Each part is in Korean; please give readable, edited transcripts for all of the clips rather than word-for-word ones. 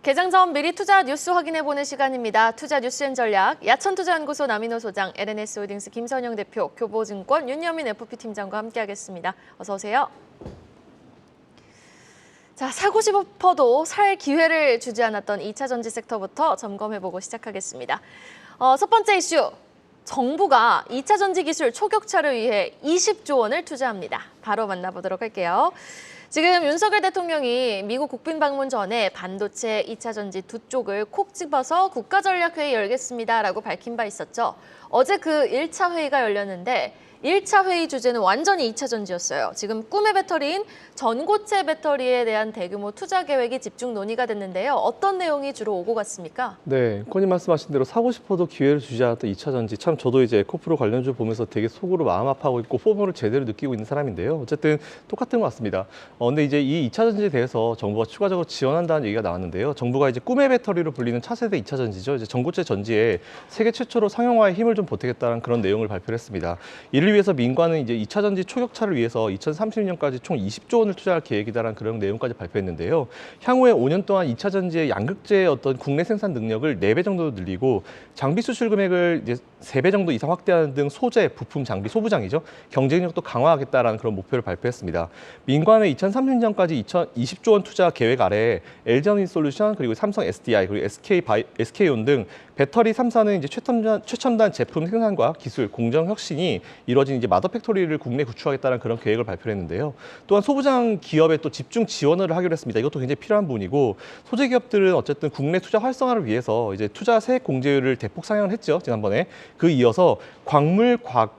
개장 전 미리 투자 뉴스 확인해보는 시간입니다. 투자 뉴스앤 전략, 야천투자연구소 남인호 소장, LNS홀딩스 김선영 대표, 교보증권 윤여민 FP팀장과 함께하겠습니다. 어서 오세요. 자, 사고 싶어도 살 기회를 주지 않았던 2차 전지 섹터부터 점검해보고 시작하겠습니다. 첫 번째 이슈, 정부가 2차 전지 기술 초격차를 위해 20조 원을 투자합니다. 바로 만나보도록 할게요. 지금 윤석열 대통령이 미국 국빈 방문 전에 반도체, 2차 전지 두 쪽을 콕 집어서 국가전략회의 열겠습니다라고 밝힌 바 있었죠. 어제 그 1차 회의가 열렸는데 1차 회의 주제는 완전히 2차 전지였어요. 지금 꿈의 배터리인 전고체 배터리에 대한 대규모 투자 계획이 집중 논의가 됐는데요. 어떤 내용이 주로 오고 갔습니까? 네, 코님 말씀하신 대로 사고 싶어도 기회를 주지 않았던 2차 전지. 참 저도 이제 에코프로 관련주 보면서 되게 속으로 마음 아파하고 있고 포부를 제대로 느끼고 있는 사람인데요. 어쨌든 똑같은 것 같습니다. 근데 이제 이 2차 전지에 대해서 정부가 추가적으로 지원한다는 얘기가 나왔는데요. 정부가 이제 꿈의 배터리로 불리는 차세대 2차 전지죠. 이제 전고체 전지에 세계 최초로 상용화에 힘을 좀 보태겠다는 그런 내용을 발표를 했습니다. 이를 위해서 민관은 이제 2차 전지 초격차를 위해서 2030년까지 총 20조 원을 투자할 계획이다라는 그런 내용까지 발표했는데요. 향후에 5년 동안 2차 전지의 양극재의 어떤 국내 생산 능력을 4배 정도 늘리고 장비 수출 금액을 이제 3배 정도 이상 확대하는 등 소재, 부품, 장비, 소부장이죠. 경쟁력도 강화하겠다라는 그런 목표를 발표했습니다. 민관은 2030년까지 20조 원 투자 계획 아래 LG에너지솔루션 그리고 삼성 SDI 그리고 SK온 등 배터리 3사는 이제 최첨단 제품 생산과 기술, 공정 혁신이 이루어진 이제 마더 팩토리를 국내에 구축하겠다는 그런 계획을 발표했는데요. 또한 소부장 기업에 또 집중 지원을 하기로 했습니다. 이것도 굉장히 필요한 부분이고 소재 기업들은 어쨌든 국내 투자 활성화를 위해서 이제 투자 세액 공제율을 대폭 상향을 했죠. 지난번에. 그 이어서 광물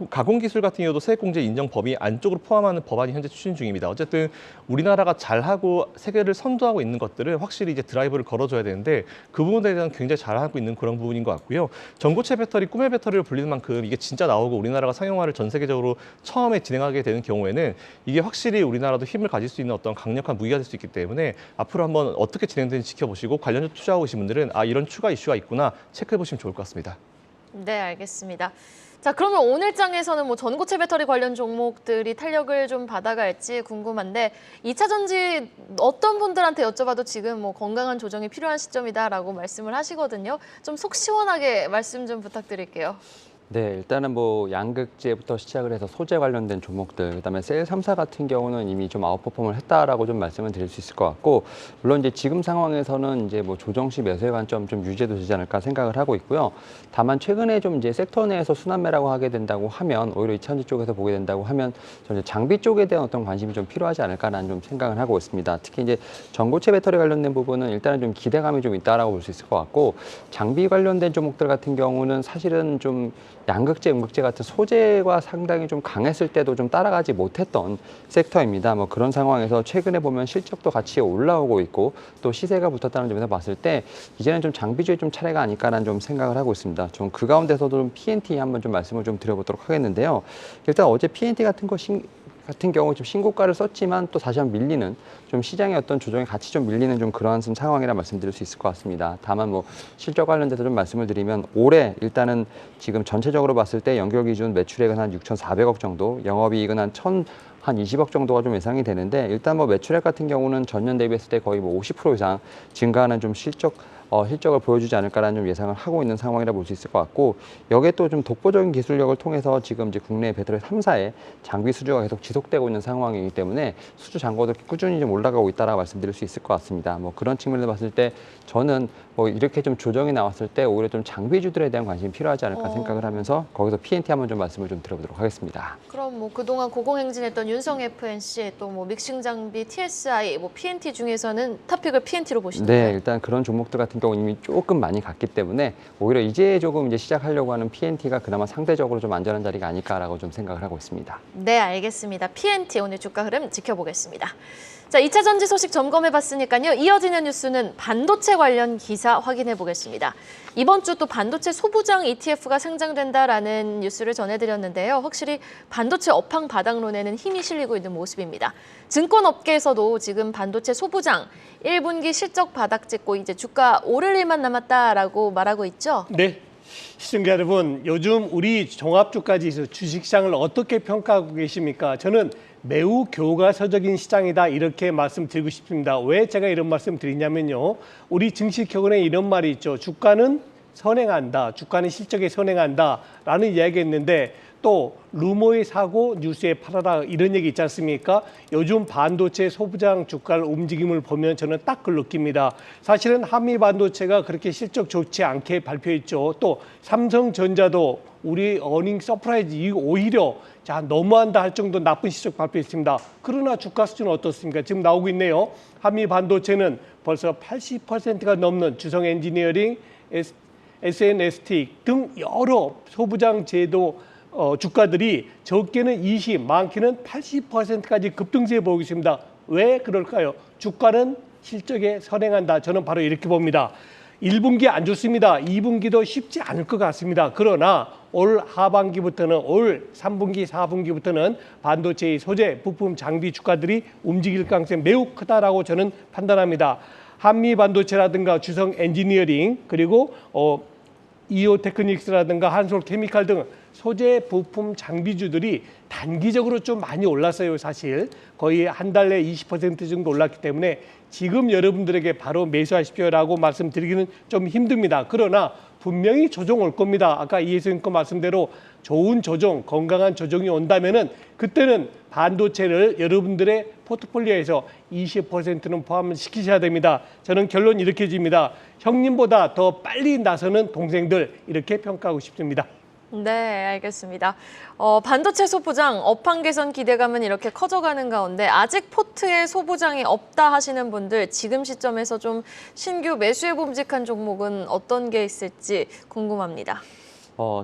가공 기술 같은 경우도 세액 공제 인정 범위 안쪽으로 포함하는 법안이 현재 추진 중입니다. 어쨌든 우리나라가 잘하고 세계를 선도하고 있는 것들을 확실히 이제 드라이브를 걸어줘야 되는데 그 부분에 대한 굉장히 잘하고 있는 그런 부분인 것 같고요. 전고체 배터리, 꿈의 배터리를 불리는 만큼 이게 진짜 나오고 우리나라가 상용화를 전 세계적으로 처음에 진행하게 되는 경우에는 이게 확실히 우리나라도 힘을 가질 수 있는 어떤 강력한 무기가 될 수 있기 때문에 앞으로 한번 어떻게 진행되는지 지켜보시고 관련주 투자하고 계신 분들은 이런 추가 이슈가 있구나 체크해 보시면 좋을 것 같습니다. 네, 알겠습니다. 자, 그러면 오늘 장에서는 뭐 전고체 배터리 관련 종목들이 탄력을 좀 받아갈지 궁금한데 2차 전지 어떤 분들한테 여쭤봐도 지금 뭐 건강한 조정이 필요한 시점이다라고 말씀을 하시거든요. 좀 속 시원하게 말씀 좀 부탁드릴게요. 네, 일단은 뭐 양극재부터 시작을 해서 소재 관련된 종목들, 그다음에 셀 3사 같은 경우는 이미 좀 아웃퍼폼을 했다라고 좀 말씀을 드릴 수 있을 것 같고, 물론 이제 지금 상황에서는 이제 뭐 조정 시 매수의 관점 좀 유지도 되지 않을까 생각을 하고 있고요. 다만 최근에 좀 이제 섹터 내에서 순환매라고 하게 된다고 하면 오히려 2차전지 쪽에서 보게 된다고 하면 저는 장비 쪽에 대한 어떤 관심이 좀 필요하지 않을까라는 좀 생각을 하고 있습니다. 특히 이제 전고체 배터리 관련된 부분은 일단은 좀 기대감이 좀 있다라고 볼 수 있을 것 같고, 장비 관련된 종목들 같은 경우는 사실은 좀 양극재, 음극재 같은 소재가 상당히 좀 강했을 때도 좀 따라가지 못했던 섹터입니다. 뭐 그런 상황에서 최근에 보면 실적도 같이 올라오고 있고 또 시세가 붙었다는 점에서 봤을 때 이제는 좀 장비주의 좀 차례가 아닐까라는 좀 생각을 하고 있습니다. 좀 그 가운데서도 좀 PNT 한번 좀 말씀을 좀 드려보도록 하겠는데요. 일단 어제 PNT 같은 경우 좀 신고가를 썼지만 또 다시 한번 밀리는 좀 시장의 어떤 조정에 같이 좀 밀리는 좀 그러한 좀 상황이라 말씀드릴 수 있을 것 같습니다. 다만 뭐 실적 관련돼서 좀 말씀을 드리면 올해 일단은 지금 전체적으로 봤을 때 연결 기준 매출액은 한 6,400억 정도, 영업이익은 한 20억 정도가 좀 예상이 되는데 일단 뭐 매출액 같은 경우는 전년 대비했을 때 거의 뭐 50% 이상 증가하는 좀 실적을 보여주지 않을까라는 좀 예상을 하고 있는 상황이라 볼 수 있을 것 같고, 여기에 또 좀 독보적인 기술력을 통해서 지금 이제 국내 배터리 3사의 장비 수주가 계속 지속되고 있는 상황이기 때문에 수주 잔고도 꾸준히 좀 올라가고 있다라고 말씀드릴 수 있을 것 같습니다. 뭐 그런 측면에서 봤을 때 저는 뭐 이렇게 좀 조정이 나왔을 때 오히려 좀 장비주들에 대한 관심이 필요하지 않을까 생각을 하면서 거기서 PNT 한번 좀 말씀을 좀 드려보도록 하겠습니다. 그럼 뭐 그동안 고공행진했던 윤성 FNC 또 뭐 믹싱 장비 TSI 뭐 PNT 중에서는 탑픽을 PNT로 보시나요? 네, 일단 그런 종목들 같은 경우 이미 조금 많이 갔기 때문에 오히려 이제 조금 이제 시작하려고 하는 PNT가 그나마 상대적으로 좀 안전한 자리가 아닐까라고 좀 생각을 하고 있습니다. 네, 알겠습니다. PNT 오늘 주가 흐름 지켜보겠습니다. 자, 2차 전지 소식 점검해봤으니까요. 이어지는 뉴스는 반도체 관련 기사 확인해보겠습니다. 이번 주 또 반도체 소부장 ETF가 상장된다라는 뉴스를 전해드렸는데요. 확실히 반도체 업황 바닥론에는 힘이 실리고 있는 모습입니다. 증권업계에서도 지금 반도체 소부장 1분기 실적 바닥 찍고 이제 주가 오를 일만 남았다라고 말하고 있죠? 네. 시청자 여러분, 요즘 우리 종합주가지수 주식시장을 어떻게 평가하고 계십니까? 저는 매우 교과서적인 시장이다 이렇게 말씀드리고 싶습니다. 왜 제가 이런 말씀 드리냐면요. 우리 증시격언에 이런 말이 있죠. 주가는 선행한다. 주가는 실적에 선행한다. 라는 이야기가 있는데 또 루머에 사고 뉴스에 팔아라 이런 얘기 있지 않습니까? 요즘 반도체 소부장 주가 움직임을 보면 저는 딱 그걸 느낍니다. 사실은 한미 반도체가 그렇게 실적 좋지 않게 발표했죠. 또 삼성전자도 우리 어닝 서프라이즈 오히려 자 너무한다 할 정도 나쁜 실적 발표했습니다. 그러나 주가 수준은 어떻습니까? 지금 나오고 있네요. 한미 반도체는 벌써 80%가 넘는 주성 엔지니어링, SNST 등 여러 소부장 제도 주가들이 적게는 20, 많게는 80%까지 급등세 보이고 있습니다. 왜 그럴까요? 주가는 실적에 선행한다. 저는 바로 이렇게 봅니다. 1분기 안 좋습니다. 2분기도 쉽지 않을 것 같습니다. 그러나 올 하반기부터는 올 3분기, 4분기부터는 반도체의 소재, 부품, 장비 주가들이 움직일 가능성이 매우 크다라고 저는 판단합니다. 한미 반도체라든가 주성 엔지니어링 그리고 이오 테크닉스라든가 한솔 케미칼 등 소재 부품 장비주들이 단기적으로 좀 많이 올랐어요. 사실 거의 한 달 내에 20% 정도 올랐기 때문에 지금 여러분들에게 바로 매수하십시오라고 말씀드리기는 좀 힘듭니다. 그러나 분명히 조정 올 겁니다. 아까 이혜성 거 말씀대로 좋은 조정, 건강한 조정이 온다면은 그때는 반도체를 여러분들의 포트폴리오에서 20%는 포함시키셔야 됩니다. 저는 결론 이렇게 집니다. 형님보다 더 빨리 나서는 동생들 이렇게 평가하고 싶습니다. 네, 알겠습니다. 반도체 소부장 업황 개선 기대감은 이렇게 커져가는 가운데 아직 포트에 소부장이 없다 하시는 분들 지금 시점에서 좀 신규 매수에 봄직한 종목은 어떤 게 있을지 궁금합니다.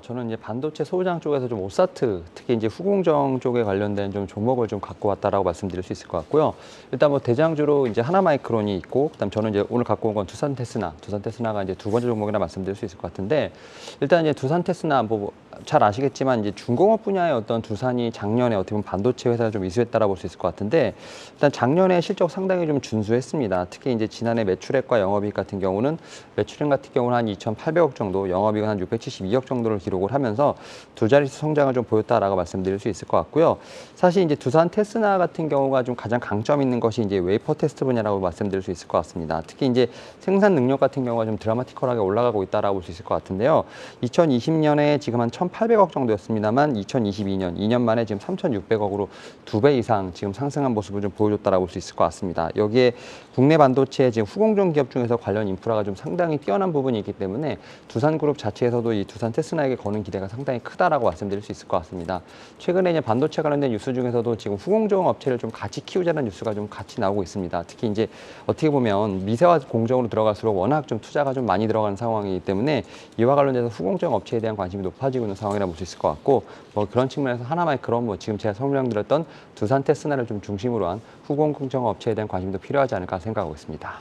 저는 이제 반도체 소부장 쪽에서 좀 오사트, 특히 이제 후공정 쪽에 관련된 좀 종목을 좀 갖고 왔다라고 말씀드릴 수 있을 것 같고요. 일단 뭐 대장주로 이제 하나마이크론이 있고, 그다음 저는 이제 오늘 갖고 온 건 두산테스나가 이제 두 번째 종목이라 말씀드릴 수 있을 것 같은데, 일단 이제 두산테스나 뭐 잘 아시겠지만 이제 중공업 분야의 어떤 두산이 작년에 어떻게 보면 반도체 회사를 좀 이수했다라고 볼 수 있을 것 같은데, 일단 작년에 실적 상당히 좀 준수했습니다. 특히 이제 지난해 매출액과 영업이익 같은 경우는 매출액 같은 경우는 한 2,800억 정도, 영업이익은 한 672억 정도를 기록을 하면서 두 자릿수 성장을 좀 보였다라고 말씀드릴 수 있을 것 같고요. 사실 이제 두산 테스나 같은 경우가 좀 가장 강점 있는 것이 이제 웨이퍼 테스트 분야라고 말씀드릴 수 있을 것 같습니다. 특히 이제 생산 능력 같은 경우가 좀 드라마티컬하게 올라가고 있다라고 볼 수 있을 것 같은데요. 2020년에 지금 한 1,800억 정도였습니다만 2022년 2년 만에 지금 3,600억으로 2배 이상 지금 상승한 모습을 좀 보여줬다라고 볼 수 있을 것 같습니다. 여기에 국내 반도체 지금 후공정 기업 중에서 관련 인프라가 좀 상당히 뛰어난 부분이 있기 때문에 두산그룹 자체에서도 이 두산 테스나에게 거는 기대가 상당히 크다라고 말씀드릴 수 있을 것 같습니다. 최근에 이제 반도체 관련된 뉴스 중에서도 지금 후공정 업체를 좀 같이 키우자는 뉴스가 좀 같이 나오고 있습니다. 특히 이제 어떻게 보면 미세화 공정으로 들어갈수록 워낙 좀 투자가 좀 많이 들어가는 상황이기 때문에 이와 관련돼서 후공정 업체에 대한 관심이 높아지고 있는 상황이라 볼 수 있을 것 같고, 뭐 그런 측면에서 하나마이크론 뭐 지금 제가 설명드렸던 두산 테스나를 좀 중심으로 한 후공정 업체에 대한 관심도 필요하지 않을까 생각하고 있습니다.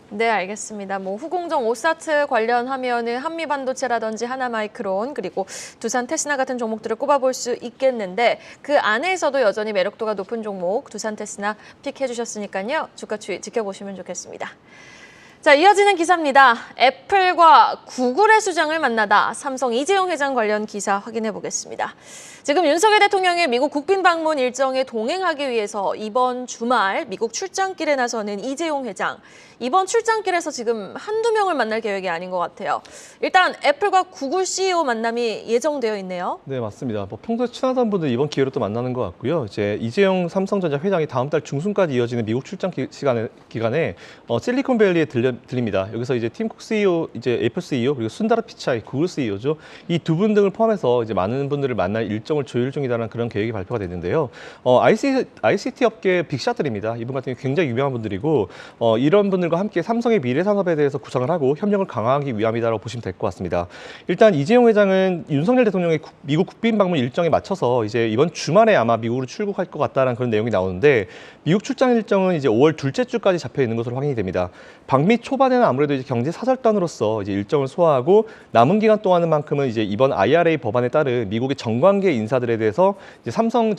네, 알겠습니다. 뭐 후공정 오사트 관련하면은 한미반도체라든지 하나마이크론 그리고 두산 테스나 같은 종목들을 꼽아볼 수 있겠는데 그 안에서도 여전히 매력도가 높은 종목 두산 테스나 픽해 주셨으니까요. 주가 추이 지켜보시면 좋겠습니다. 자, 이어지는 기사입니다. 애플과 구글의 수장을 만나다 삼성 이재용 회장 관련 기사 확인해 보겠습니다. 지금 윤석열 대통령의 미국 국빈 방문 일정에 동행하기 위해서 이번 주말 미국 출장길에 나서는 이재용 회장. 이번 출장길에서 지금 한두 명을 만날 계획이 아닌 것 같아요. 일단 애플과 구글 CEO 만남이 예정되어 있네요. 네, 맞습니다. 뭐 평소에 친하던 분들 이번 기회로 또 만나는 것 같고요. 이제 이재용 삼성전자 회장이 다음 달 중순까지 이어지는 미국 출장 기간에 실리콘밸리에 들립니다. 여기서 이제 팀 쿡 CEO, 이제 애플 CEO 그리고 순다르 피차이 구글 CEO죠. 이 두 분 등을 포함해서 이제 많은 분들을 만날 일정을 조율 중이다라는 그런 계획이 발표가 됐는데요. ICT 업계 빅샷들입니다. 이분 같은 경우 굉장히 유명한 분들이고 이런 분들과 함께 삼성의 미래 산업에 대해서 구상을 하고 협력을 강화하기 위함이다라고 보시면 될 것 같습니다. 일단 이재용 회장은 윤석열 대통령의 미국 국빈 방문 일정에 맞춰서 이제 이번 주말에 아마 미국으로 출국할 것 같다는 그런 내용이 나오는데 미국 출장 일정은 이제 5월 둘째 주까지 잡혀 있는 것으로 확인이 됩니다. 방미 초반에는 아무래도 이제 경제 사절단으로서 이제 일정을 소화하고 남은 기간 동안만큼은 이제 이번 IRA 법안에 따른 미국의 정관계 인사들에 대해서 이제 삼성의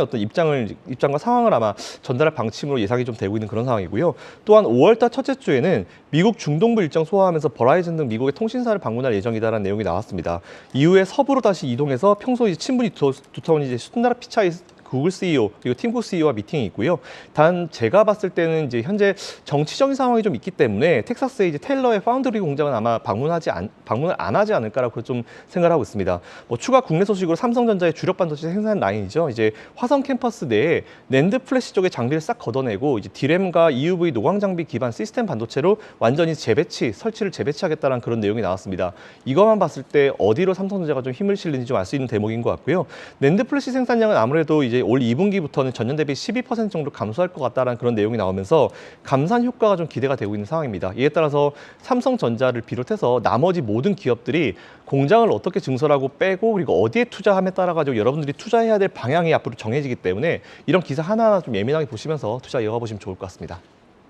어떤 입장과 상황을 아마 전달할 방침으로 예상이 좀 되고 있는 그런 상황이고요. 또한 5월달 첫째 주에는 미국 중동부 일정 소화하면서 버라이즌 등 미국의 통신사를 방문할 예정이다라는 내용이 나왔습니다. 이후에 서부로 다시 이동해서 평소 이제 친분이 두터운 이제 순나라 피차이 구글 CEO 그리고 팀쿡 CEO와 미팅이 있고요. 단 제가 봤을 때는 이제 현재 정치적인 상황이 좀 있기 때문에 텍사스의 이제 테일러의 파운드리 공장은 아마 방문을 안 하지 않을까라고 좀 생각을 하고 있습니다. 뭐 추가 국내 소식으로 삼성전자의 주력 반도체 생산 라인이죠. 이제 화성 캠퍼스 내에 낸드 플래시 쪽의 장비를 싹 걷어내고 이제 D램과 EUV 노광 장비 기반 시스템 반도체로 완전히 설치를 재배치하겠다는 그런 내용이 나왔습니다. 이것만 봤을 때 어디로 삼성전자가 좀 힘을 실는지 좀 알 수 있는 대목인 것 같고요. 낸드 플래시 생산량은 아무래도 이제 올 2분기부터는 전년 대비 12% 정도 감소할 것 같다는 그런 내용이 나오면서 감산 효과가 좀 기대가 되고 있는 상황입니다. 이에 따라서 삼성전자를 비롯해서 나머지 모든 기업들이 공장을 어떻게 증설하고 빼고 그리고 어디에 투자함에 따라 가지고 여러분들이 투자해야 될 방향이 앞으로 정해지기 때문에 이런 기사 하나하나 좀 예민하게 보시면서 투자 이어가 보시면 좋을 것 같습니다.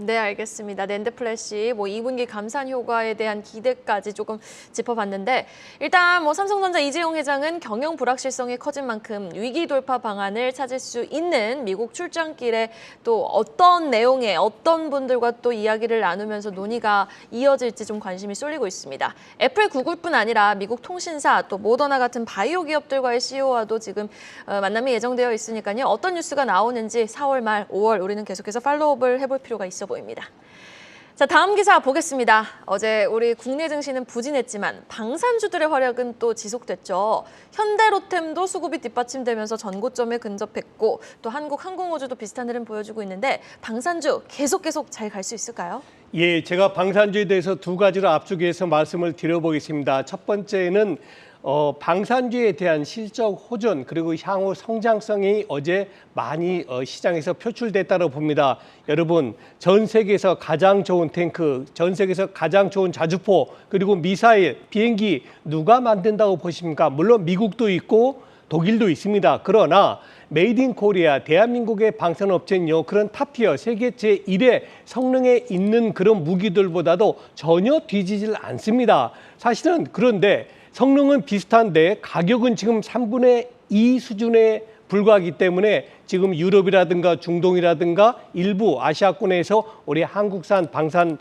네, 알겠습니다. 낸드 플래시, 2분기 감산 효과에 대한 기대까지 조금 짚어봤는데 일단 삼성전자 이재용 회장은 경영 불확실성이 커진 만큼 위기 돌파 방안을 찾을 수 있는 미국 출장길에 또 어떤 내용의 어떤 분들과 또 이야기를 나누면서 논의가 이어질지 좀 관심이 쏠리고 있습니다. 애플, 구글뿐 아니라 미국 통신사 또 모더나 같은 바이오 기업들과의 CEO와도 지금 만남이 예정되어 있으니까요. 어떤 뉴스가 나오는지 4월 말, 5월 우리는 계속해서 팔로우업을 해볼 필요가 있어 보입니다. 자, 다음 기사 보겠습니다. 어제 우리 국내 증시는 부진했지만 방산주들의 활약은 또 지속됐죠. 현대로템도 수급이 뒷받침되면서 전고점에 근접했고 또 한국항공우주도 비슷한 흐름 보여주고 있는데 방산주 계속 잘 갈 수 있을까요? 예, 제가 방산주에 대해서 두 가지로 압축해서 말씀을 드려보겠습니다. 첫 번째는 방산주에 대한 실적 호전 그리고 향후 성장성이 어제 많이 시장에서 표출됐다고 봅니다. 여러분, 전 세계에서 가장 좋은 탱크, 전 세계에서 가장 좋은 자주포 그리고 미사일, 비행기 누가 만든다고 보십니까? 물론 미국도 있고 독일도 있습니다. 그러나 메이드 인 코리아, 대한민국의 방산업체는요, 그런 탑티어, 세계 제1의 성능에 있는 그런 무기들보다도 전혀 뒤지질 않습니다. 사실은 그런데 성능은 비슷한데 가격은 지금 3분의 2 수준에 불과하기 때문에 지금 유럽이라든가 중동이라든가 일부 아시아권에서 우리 한국산 방산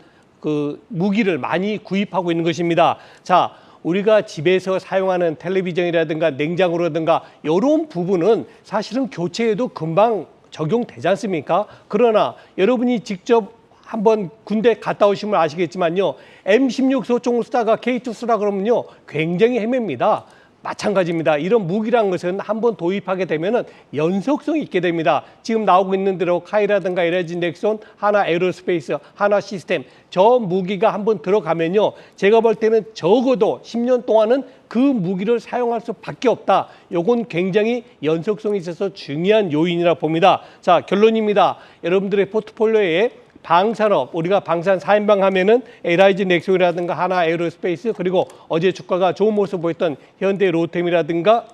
무기를 많이 구입하고 있는 것입니다. 자, 우리가 집에서 사용하는 텔레비전이라든가 냉장고라든가 이런 부분은 사실은 교체해도 금방 적용되지 않습니까? 그러나 여러분이 직접 한번 군대 갔다 오시면 아시겠지만요. M16 소총을 쏘다가 K2 쏘라 그러면요. 굉장히 헤맵니다. 마찬가지입니다. 이런 무기란 것은 한번 도입하게 되면 연속성이 있게 됩니다. 지금 나오고 있는 대로 카이라든가 LG 넥손, 하나 에어로스페이스, 하나 시스템 저 무기가 한번 들어가면요. 제가 볼 때는 적어도 10년 동안은 그 무기를 사용할 수밖에 없다. 요건 굉장히 연속성이 있어서 중요한 요인이라 봅니다. 자, 결론입니다. 여러분들의 포트폴리오에 방산업, 우리가 방산 4인방 하면은 LG 넥슨이라든가 하나 에어로스페이스 그리고 어제 주가가 좋은 모습 보였던 현대 로템이라든가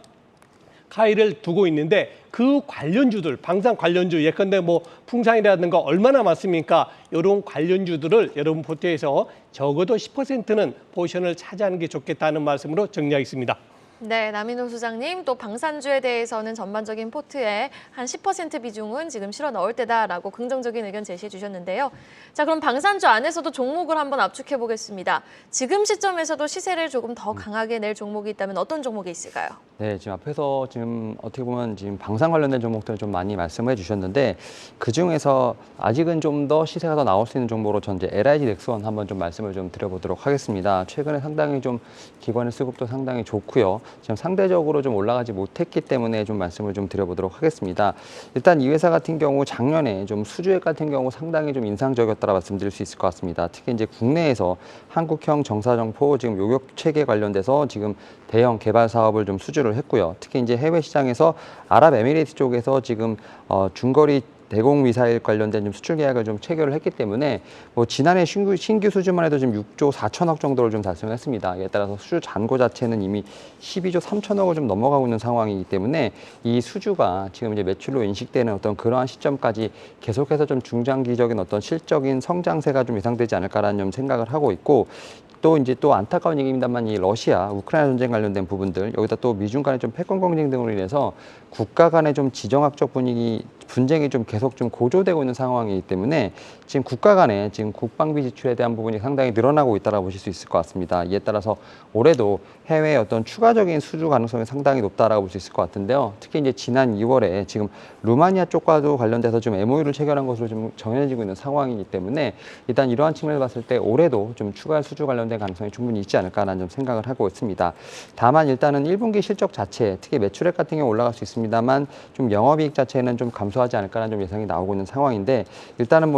카이를 두고 있는데 그 관련주들, 방산 관련주, 예컨대 풍산이라든가 얼마나 많습니까? 이런 관련주들을 여러분 포트에서 적어도 10%는 포지션을 차지하는 게 좋겠다는 말씀으로 정리하겠습니다. 네, 남인호 소장님, 또 방산주에 대해서는 전반적인 포트에 한 10% 비중은 지금 실어 넣을 때다라고 긍정적인 의견 제시해 주셨는데요. 자, 그럼 방산주 안에서도 종목을 한번 압축해 보겠습니다. 지금 시점에서도 시세를 조금 더 강하게 낼 종목이 있다면 어떤 종목이 있을까요? 네, 지금 앞에서 지금 어떻게 보면 지금 방산 관련된 종목들을 좀 많이 말씀해 주셨는데 그 중에서 아직은 좀 더 시세가 더 나올 수 있는 종목으로 전 이제 LG 넥스원 한번 좀 말씀을 좀 드려보도록 하겠습니다. 최근에 상당히 좀 기관의 수급도 상당히 좋고요. 지금 상대적으로 좀 올라가지 못했기 때문에 좀 말씀을 좀 드려보도록 하겠습니다. 일단 이 회사 같은 경우 작년에 좀 수주액 같은 경우 상당히 좀 인상적이었다라 말씀드릴 수 있을 것 같습니다. 특히 이제 국내에서 한국형 정사정포 지금 요격 체계 관련돼서 지금 대형 개발 사업을 좀 수주를 했고요. 특히 이제 해외 시장에서 아랍에미리트 쪽에서 지금 중거리 대공 미사일 관련된 좀 수출 계약을 좀 체결을 했기 때문에 지난해 신규 수주만 해도 지금 6조 4천억 정도를 좀 달성했습니다. 이에 따라서 수주 잔고 자체는 이미 12조 3천억을 좀 넘어가고 있는 상황이기 때문에 이 수주가 지금 이제 매출로 인식되는 어떤 그러한 시점까지 계속해서 좀 중장기적인 어떤 실적인 성장세가 좀 예상되지 않을까라는 좀 생각을 하고 있고, 또 이제 또 안타까운 얘기입니다만 이 러시아, 우크라이나 전쟁 관련된 부분들 여기다 또 미중 간의 좀 패권 경쟁 등으로 인해서 국가 간의 좀 지정학적 분쟁이 좀 계속 좀 고조되고 있는 상황이기 때문에 지금 국가 간에 지금 국방비 지출에 대한 부분이 상당히 늘어나고 있다고 보실 수 있을 것 같습니다. 이에 따라서 올해도 해외의 어떤 추가적인 수주 가능성이 상당히 높다라고 볼 수 있을 것 같은데요. 특히 이제 지난 2월에 지금 루마니아 쪽과도 관련돼서 좀 MOU를 체결한 것으로 좀 정해지고 있는 상황이기 때문에 일단 이러한 측면을 봤을 때 올해도 좀 추가 수주 관련된 가능성이 충분히 있지 않을까라는 좀 생각을 하고 있습니다. 다만 일단은 1분기 실적 자체, 특히 매출액 같은 경우 올라갈 수 있습니다만 좀 영업이익 자체는 좀 감소하지 않을까라는 좀 예상이 나오고 있는 상황인데 일단은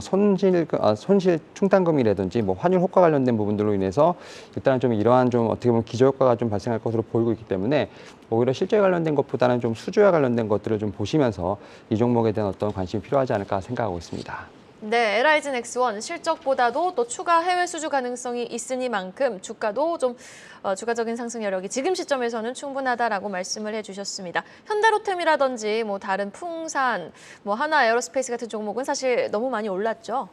손실 충당금이라든지 뭐 환율 호가 관련된 부분들로 인해서 일단은 좀 이러한 좀 어떻게 보면 기저효과가 좀 발생할 것으로 보이고 있기 때문에 오히려 실제 관련된 것보다는 좀 수주와 관련된 것들을 좀 보시면서 이 종목에 대한 어떤 관심이 필요하지 않을까 생각하고 있습니다. 네, LIG 넥스원 실적보다도 또 추가 해외 수주 가능성이 있으니만큼 주가도 좀 주가적인 상승 여력이 지금 시점에서는 충분하다라고 말씀을 해주셨습니다. 현대로템이라든지 뭐 다른 풍산, 뭐 하나 에어로스페이스 같은 종목은 사실 너무 많이 올랐죠.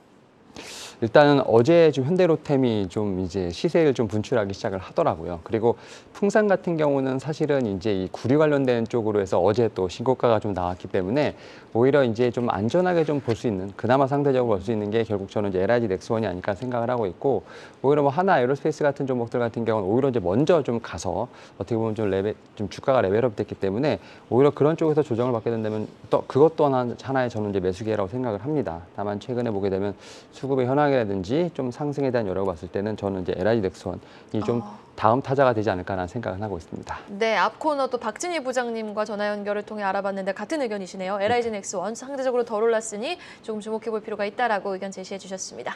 일단은 어제 좀 현대로템이 좀 이제 시세를 좀 분출하기 시작을 하더라고요. 그리고 풍산 같은 경우는 사실은 이제 이 구리 관련된 쪽으로 해서 어제 또 신고가가 좀 나왔기 때문에 오히려 이제 좀 안전하게 좀 볼 수 있는, 그나마 상대적으로 볼 수 있는 게 결국 저는 이제 LIG 넥스원이 아닐까 생각을 하고 있고, 오히려 뭐 하나 에어로스페이스 같은 종목들 같은 경우는 오히려 이제 먼저 좀 가서 어떻게 보면 좀 주가가 레벨업 됐기 때문에 오히려 그런 쪽에서 조정을 받게 된다면 또 그것 또한 하나의 저는 이제 매수기회라고 생각을 합니다. 다만 최근에 보게 되면 수급의 현황이라든지 좀 상승에 대한 여력을 봤을 때는 저는 이제 LIG 넥스원이 좀 다음 타자가 되지 않을까라는 생각을 하고 있습니다. 네, 앞코너 또 박진희 부장님과 전화 연결을 통해 알아봤는데 같은 의견이시네요. LIG 넥스원 상대적으로 덜 올랐으니 조금 주목해볼 필요가 있다라고 의견 제시해 주셨습니다.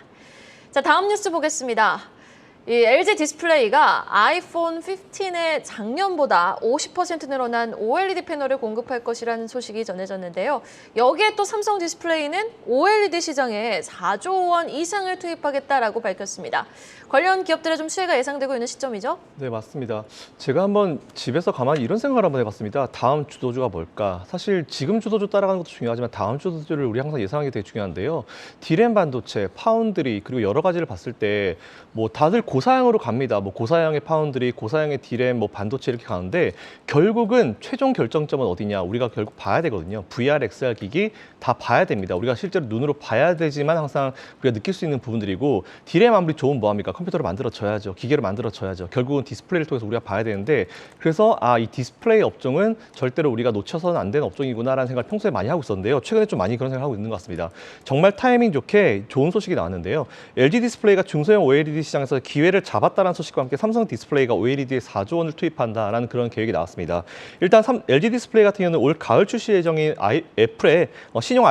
자, 다음 뉴스 보겠습니다. 이 LG 디스플레이가 아이폰 15의 작년보다 50% 늘어난 OLED 패널을 공급할 것이라는 소식이 전해졌는데요. 여기에 또 삼성 디스플레이는 OLED 시장에 4조 원 이상을 투입하겠다라고 밝혔습니다. 관련 기업들의 좀 수혜가 예상되고 있는 시점이죠? 네, 맞습니다. 제가 한번 집에서 가만히 이런 생각을 한번 해봤습니다. 다음 주도주가 뭘까? 사실 지금 주도주 따라가는 것도 중요하지만 다음 주도주를 우리 항상 예상하는 게 되게 중요한데요. 디램 반도체, 파운드리 그리고 여러 가지를 봤을 때 뭐 다들 고사양으로 갑니다. 뭐 고사양의 파운드리, 고사양의 디램, 뭐 반도체 이렇게 가는데 결국은 최종 결정점은 어디냐? 우리가 결국 봐야 되거든요. VR, XR 기기 다 봐야 됩니다. 우리가 실제로 눈으로 봐야 되지만 항상 우리가 느낄 수 있는 부분들이고 디램 아무리 좋으면 뭐합니까? 컴퓨터를 만들어줘야죠. 기계를 만들어줘야죠. 결국은 디스플레이를 통해서 우리가 봐야 되는데 그래서 이 디스플레이 업종은 절대로 우리가 놓쳐서는 안 되는 업종이구나라는 생각을 평소에 많이 하고 있었는데요. 최근에 좀 많이 그런 생각을 하고 있는 것 같습니다. 정말 타이밍 좋게 좋은 소식이 나왔는데요. LG 디스플레이가 중소형 OLED 시장에서 기회를 잡았다는 소식과 함께 삼성 디스플레이가 OLED에 4조 원을 투입한다라는 그런 계획이 나왔습니다. 일단 LG 디스플레이 같은 경우는 올 가을 출시 예정인 애플의 신형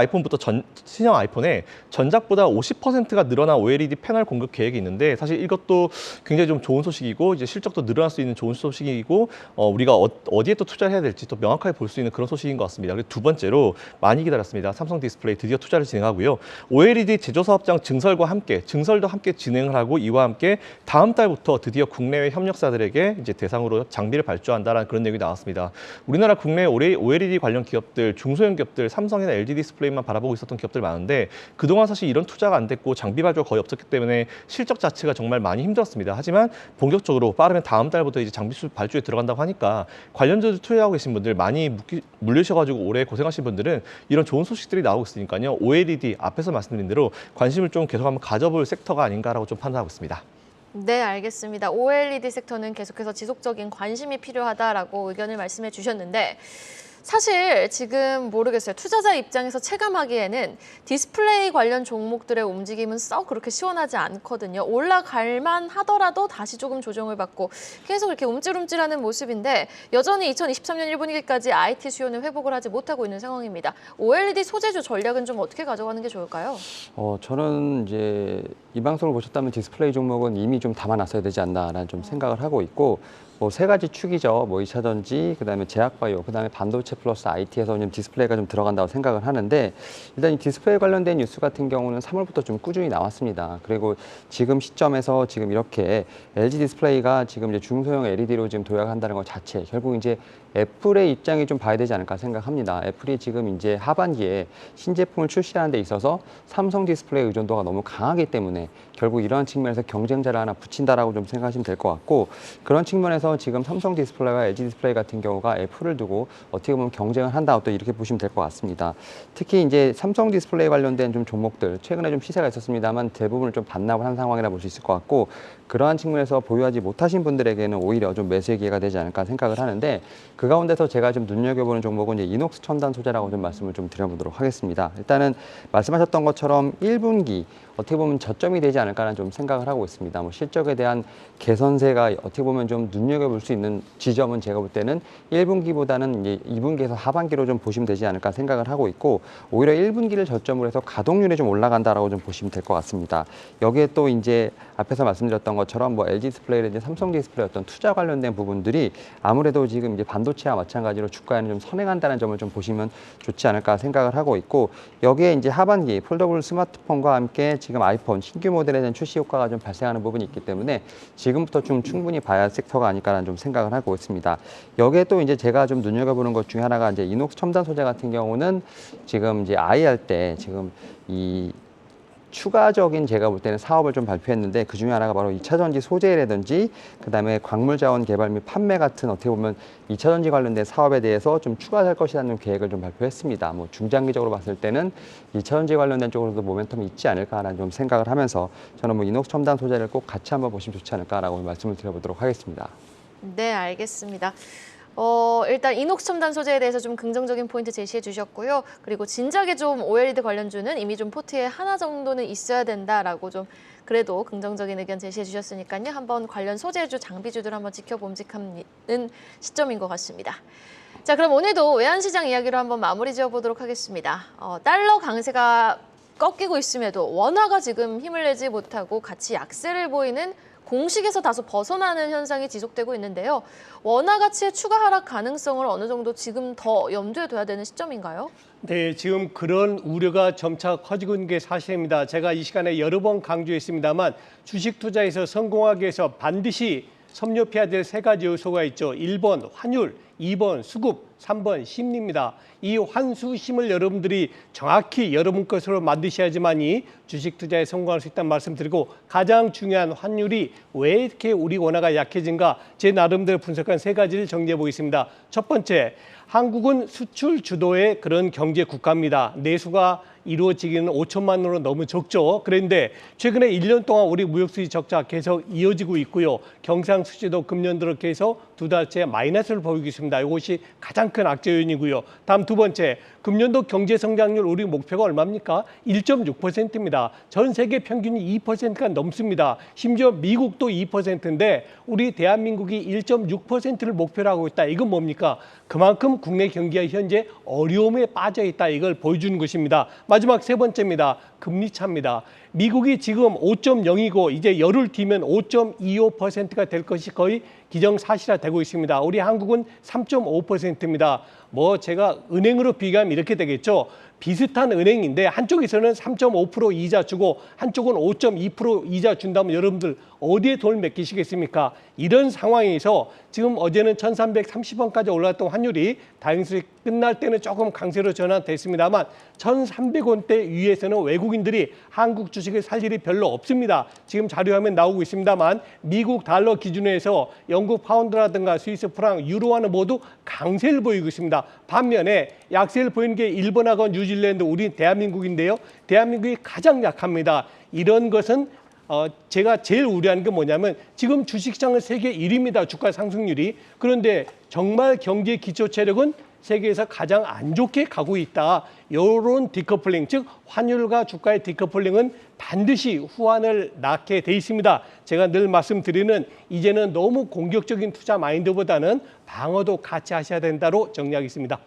아이폰에 전작보다 50%가 늘어난 OLED 패널 공급 계획이 있는데 사실 이것도 굉장히 좀 좋은 소식이고 이제 실적도 늘어날 수 있는 좋은 소식이고 우리가 어디에 또 투자를 해야 될지 또 명확하게 볼 수 있는 그런 소식인 것 같습니다. 그리고 두 번째로 많이 기다렸습니다. 삼성 디스플레이 드디어 투자를 진행하고요. OLED 제조 사업장 증설도 함께 진행을 하고 이와 함께 다음 달부터 드디어 국내외 협력사들에게 이제 대상으로 장비를 발주한다라는 그런 내용이 나왔습니다. 우리나라 국내 OLED 관련 기업들, 중소형 기업들, 삼성이나 LG 디스플레이만 바라보고 있었던 기업들 많은데 그동안 사실 이런 투자가 안 됐고 장비 발주가 거의 없었기 때문에 실적 자체가 정말 많이 힘들었습니다. 하지만 본격적으로 빠르면 다음 달부터 이제 장비 발주에 들어간다고 하니까 관련주들 투자하고 계신 분들 많이 물리셔가지고 오래 고생하신 분들은 이런 좋은 소식들이 나오고 있으니까요. OLED 앞에서 말씀드린 대로 관심을 좀 계속 한번 가져볼 섹터가 아닌가라고 좀 판단하고 있습니다. 네, 알겠습니다. OLED 섹터는 계속해서 지속적인 관심이 필요하다라고 의견을 말씀해 주셨는데 사실 지금 모르겠어요. 투자자 입장에서 체감하기에는 디스플레이 관련 종목들의 움직임은 썩 그렇게 시원하지 않거든요. 올라갈만 하더라도 다시 조금 조정을 받고 계속 이렇게 움찔움찔하는 모습인데 여전히 2023년 1분기까지 IT 수요는 회복을 하지 못하고 있는 상황입니다. OLED 소재주 전략은 좀 어떻게 가져가는 게 좋을까요? 저는 이제 이 방송을 보셨다면 디스플레이 종목은 이미 좀 담아놨어야 되지 않나라는 좀 생각을 하고 있고 뭐 세 가지 축이죠. 뭐 2차 전지, 그다음에 제약바이오, 그다음에 반도체 플러스 IT에서 좀 디스플레이가 좀 들어간다고 생각을 하는데 일단 이 디스플레이 관련된 뉴스 같은 경우는 3월부터 좀 꾸준히 나왔습니다. 그리고 지금 시점에서 지금 이렇게 LG 디스플레이가 지금 이제 중소형 LED로 지금 도약한다는 것 자체 결국 이제 애플의 입장이 좀 봐야 되지 않을까 생각합니다. 애플이 지금 이제 하반기에 신제품을 출시하는 데 있어서 삼성 디스플레이 의존도가 너무 강하기 때문에 결국 이러한 측면에서 경쟁자를 하나 붙인다라고 좀 생각하시면 될 것 같고 그런 측면에서 지금 삼성 디스플레이와 LG 디스플레이 같은 경우가 애플을 두고 어떻게 보면 경쟁을 한다 또 이렇게 보시면 될 것 같습니다. 특히 이제 삼성 디스플레이 관련된 좀 종목들 최근에 좀 시세가 있었습니다만 대부분을 좀 반납을 한 상황이라 볼 수 있을 것 같고 그러한 측면에서 보유하지 못하신 분들에게는 오히려 좀 매수의 기회가 되지 않을까 생각을 하는데 그 가운데서 제가 좀 눈여겨보는 종목은 이제 이녹스 첨단 소재라고 좀 말씀을 좀 드려보도록 하겠습니다. 일단은 말씀하셨던 것처럼 1분기 어떻게 보면 저점이 되지 않을까라는 좀 생각을 하고 있습니다. 뭐 실적에 대한 개선세가 어떻게 보면 좀 눈여겨볼 수 있는 지점은 제가 볼 때는 1분기보다는 이제 2분기에서 하반기로 좀 보시면 되지 않을까 생각을 하고 있고 오히려 1분기를 저점으로 해서 가동률이 좀 올라간다라고 좀 보시면 될 것 같습니다. 여기에 또 이제 앞에서 말씀드렸던 것처럼 뭐 LG 디스플레이라든지 삼성 디스플레이 어떤 투자 관련된 부분들이 아무래도 지금 이제 반도체와 마찬가지로 주가에는 좀 선행한다는 점을 좀 보시면 좋지 않을까 생각을 하고 있고 여기에 이제 하반기 폴더블 스마트폰과 함께 지금 아이폰 신규 모델에 대한 출시 효과가 좀 발생하는 부분이 있기 때문에 지금부터 좀 충분히 봐야 할 섹터가 아닐까라는 좀 생각을 하고 있습니다. 여기에 또 이제 제가 좀 눈여겨보는 것 중에 하나가 이제 이녹스 첨단 소재 같은 경우는 지금 이제 아이 할 때 지금 이 추가적인 제가 볼 때는 사업을 좀 발표했는데 그 중에 하나가 바로 2차 전지 소재라든지 그다음에 광물 자원 개발 및 판매 같은 어떻게 보면 2차 전지 관련된 사업에 대해서 좀 추가할 것이라는 계획을 좀 발표했습니다. 뭐 중장기적으로 봤을 때는 2차 전지 관련된 쪽으로도 모멘텀이 있지 않을까라는 좀 생각을 하면서 저는 뭐 이녹스 첨단 소재를 꼭 같이 한번 보시면 좋지 않을까라고 말씀을 드려보도록 하겠습니다. 네, 알겠습니다. 일단 이녹스 첨단 소재에 대해서 좀 긍정적인 포인트 제시해 주셨고요. 그리고 진작에 좀 OLED 관련주는 이미 좀 포트에 하나 정도는 있어야 된다라고 좀 그래도 긍정적인 의견 제시해 주셨으니까요. 한번 관련 소재주, 장비주들 한번 지켜봄직하는 시점인 것 같습니다. 자, 그럼 오늘도 외환시장 이야기로 한번 마무리 지어보도록 하겠습니다. 달러 강세가 꺾이고 있음에도 원화가 지금 힘을 내지 못하고 같이 약세를 보이는 공식에서 다소 벗어나는 현상이 지속되고 있는데요. 원화 가치의 추가 하락 가능성을 어느 정도 지금 더 염두에 둬야 되는 시점인가요? 네, 지금 그런 우려가 점차 커지고 있는 게 사실입니다. 제가 이 시간에 여러 번 강조했습니다만 주식 투자에서 성공하기 위해서 반드시 섭렵해야 될 세 가지 요소가 있죠. 1번 환율, 2번 수급, 3번 심리입니다. 이 환수심을 여러분들이 정확히 여러분 것으로 만드셔야지만이 주식 투자에 성공할 수 있다는 말씀드리고 가장 중요한 환율이 왜 이렇게 우리 원화가 약해진가 제 나름대로 분석한 세 가지를 정리해 보겠습니다. 첫 번째, 한국은 수출 주도의 그런 경제 국가입니다. 내수가 이루어지기는 5천만 원으로 너무 적죠. 그런데 최근에 1년 동안 우리 무역수지 적자 계속 이어지고 있고요. 경상수지도 금년 들어 계속 두 달째 마이너스를 보이고 있습니다. 이것이 가장 큰 악재 요인이고요. 다음 두 번째, 금년도 경제 성장률 우리 목표가 얼마입니까? 1.6%입니다. 전 세계 평균이 2%가 넘습니다. 심지어 미국도 2%인데 우리 대한민국이 1.6%를 목표로 하고 있다. 이건 뭡니까? 그만큼 국내 경기가 현재 어려움에 빠져 있다. 이걸 보여주는 것입니다. 마지막 세 번째입니다. 금리 차입니다. 미국이 지금 5.0이고 이제 열흘 뒤면 5.25%가 될 것이 거의 기정사실화되고 있습니다. 우리 한국은 3.5%입니다. 뭐 제가 은행으로 비교하면 이렇게 되겠죠. 비슷한 은행인데 한쪽에서는 3.5% 이자 주고 한쪽은 5.2% 이자 준다면 여러분들 어디에 돈을 맡기시겠습니까? 이런 상황에서 지금 어제는 1,330원까지 올랐던 환율이 다행스럽게 끝날 때는 조금 강세로 전환됐습니다만 1,300원대 위에서는 외국인들이 한국 주식을 살 일이 별로 없습니다. 지금 자료화면 나오고 있습니다만 미국 달러 기준으로 해서 영국 파운드라든가 스위스 프랑, 유로화는 모두 강세를 보이고 있습니다. 반면에 약세를 보이는 게 일본하고 뉴질랜드, 우리 대한민국인데요. 대한민국이 가장 약합니다. 이런 것은 제가 제일 우려하는 게 뭐냐면 지금 주식시장은 세계 1위입니다. 주가 상승률이. 그런데 정말 경제 기초 체력은 세계에서 가장 안 좋게 가고 있다. 이런 디커플링, 즉 환율과 주가의 디커플링은 반드시 후환을 낳게 돼 있습니다. 제가 늘 말씀드리는 이제는 너무 공격적인 투자 마인드보다는 방어도 같이 하셔야 된다로 정리하겠습니다.